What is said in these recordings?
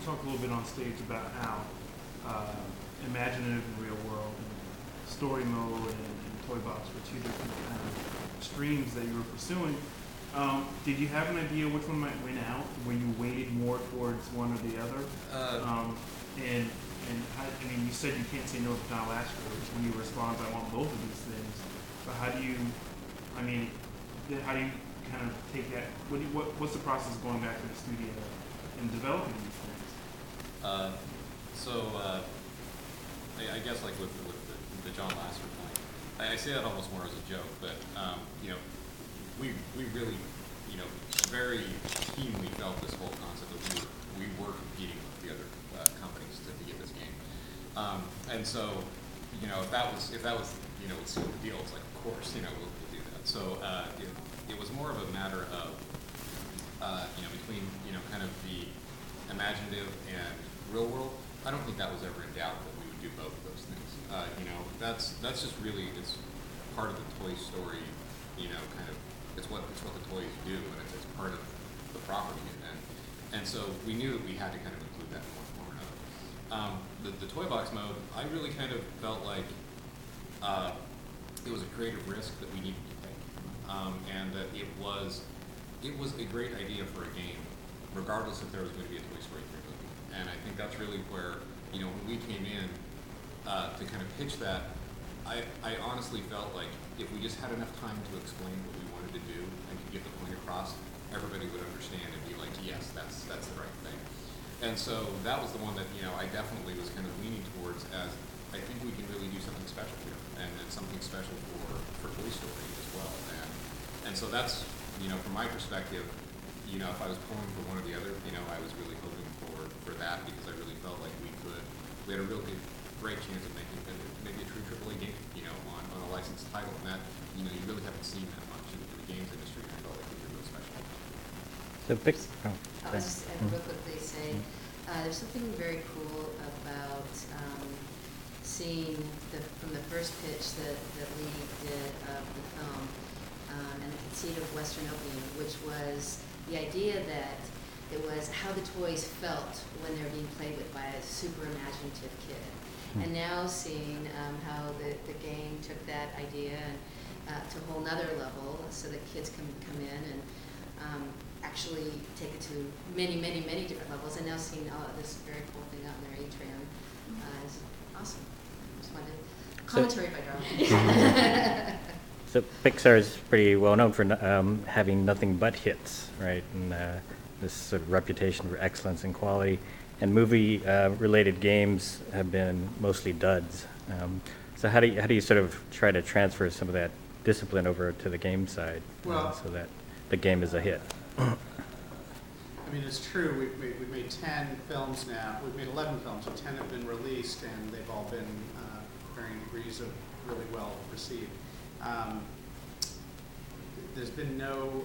talked a little bit on stage about how imaginative and real world and story mode and toy box were two different kind of streams that you were pursuing. Did you have an idea which one might win out? Were you weighted more towards one or the other? And I mean, you said you can't say no to John Lasseter when you respond, I want both of these things. But how do you kind of take that? What's the process of going back to the studio and developing these things? I guess like with the John Lasseter point, I say that almost more as a joke, but you know, we really, you know, very keenly felt this whole concept that we were competing with the other companies to get this game, and so, you know, if that was you know, seal the deal, it's like, of course, you know, we'll do that. So it was more of a matter of you know, between, you know, kind of the imaginative and real world. I don't think that was ever in doubt that we would do both of those things. You know, that's just really, it's part of the Toy Story, you know, kind of, it's what the toys do, and it's part of the property. And so we knew that we had to kind of include that in one form or another. The toy box mode, I really kind of felt like it was a creative risk that we needed to take, and that it was a great idea for a game, regardless if there was going to be a Toy Story 3 movie. And I think that's really where, you know, when we came in to kind of pitch that, I honestly felt like if we just had enough time to explain what we wanted to do and could get the point across, everybody would understand and be like, yes, that's the right thing. And so that was the one that, you know, I definitely was kind of leaning towards, as I think we can really do something special here, and something special for Toy Story as well. And so that's, you know, from my perspective, you know, if I was pulling for one or the other, you know, I was really hoping for that, because I really felt like we had a really great chance of making maybe a true AAA game, you know, on a licensed title, and that, you know, you really haven't seen that much in the games industry. And I felt like we were really special. I was just real quickly say, there's something very cool about seeing from the first pitch that Lee did of the film, and the conceit of Western Opium, which was the idea that it was how the toys felt when they were being played with by a super imaginative kid. And now seeing how the game took that idea to a whole nother level, so that kids can come in and actually take it to many, many, many different levels. And now seeing this very cool thing out in their atrium is awesome. Just wanted commentary by Darla. So Pixar is pretty well known for having nothing but hits, right? And this sort of reputation for excellence and quality. And movie-related games have been mostly duds. So how do you sort of try to transfer some of that discipline over to the game side, so that the game is a hit? I mean, it's true. We've made 10 films now. We've made 11 films, and 10 have been released, and they've all been varying degrees of really well received. There's been no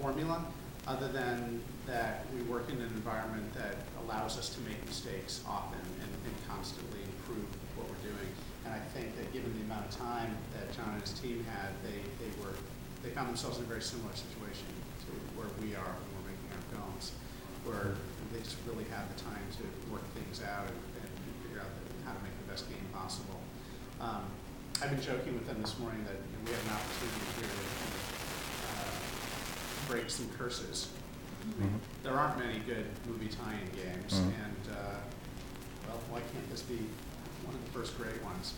formula other than that we work in an environment that allows us to make mistakes often and constantly improve what we're doing. And I think that given the amount of time that John and his team had, they found themselves in a very similar situation to where we are when we're making our films, where they just really have the time to work things out and figure out how to make the best game possible. I've been joking with them this morning that, you know, we have an opportunity here to break some curses. Mm-hmm. There aren't many good movie tie-in games, and well, why can't this be one of the first great ones?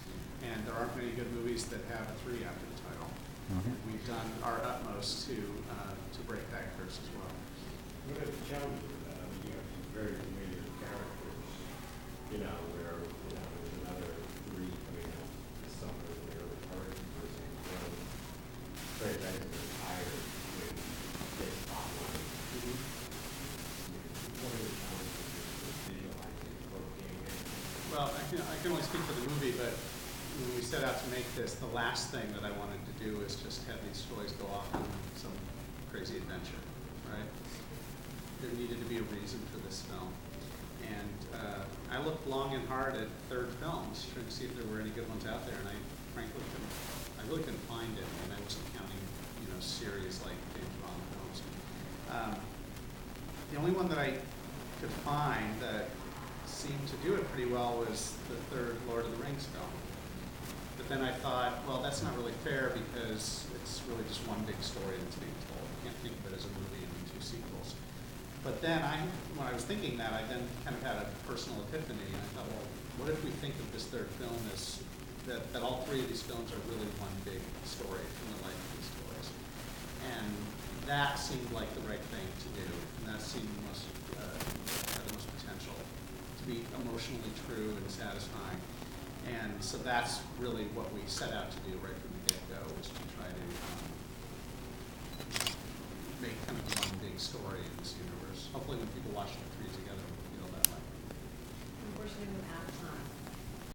And there aren't many good movies that have a 3 after the title. And we've done our utmost to break that curse as well. What a challenge with that. I mean, you have some very familiar characters, you know, where, you know, there's another 3 coming out this summer in the early part of the first film. Very nice and retired with this top line. What are the challenges with visualizing both game and Well, I can only speak for the movie, but when we set out to make this, the last thing that I wanted to do is just have these toys go off on some crazy adventure, right? There needed to be a reason for this film. And I looked long and hard at third films, trying to see if there were any good ones out there, and I really couldn't find it, and I wasn't counting, you know, series like James Bond films. The only one that I could find that seemed to do it pretty well was the third Lord of the Rings film. But then I thought, well, that's not really fair because it's really just one big story that's being told. You can't think of it as a movie and two sequels. But then when I was thinking that, I then kind of had a personal epiphany. And I thought, well, what if we think of this third film as that all three of these films are really one big story from the life of these stories? And that seemed like the right thing to do. And that seemed had the most potential to be emotionally true and satisfying. And so that's really what we set out to do right from the get-go, was to try to make kind of one big story in this universe. Hopefully when people watch the three together, they'll feel that way. Unfortunately, we're out of time.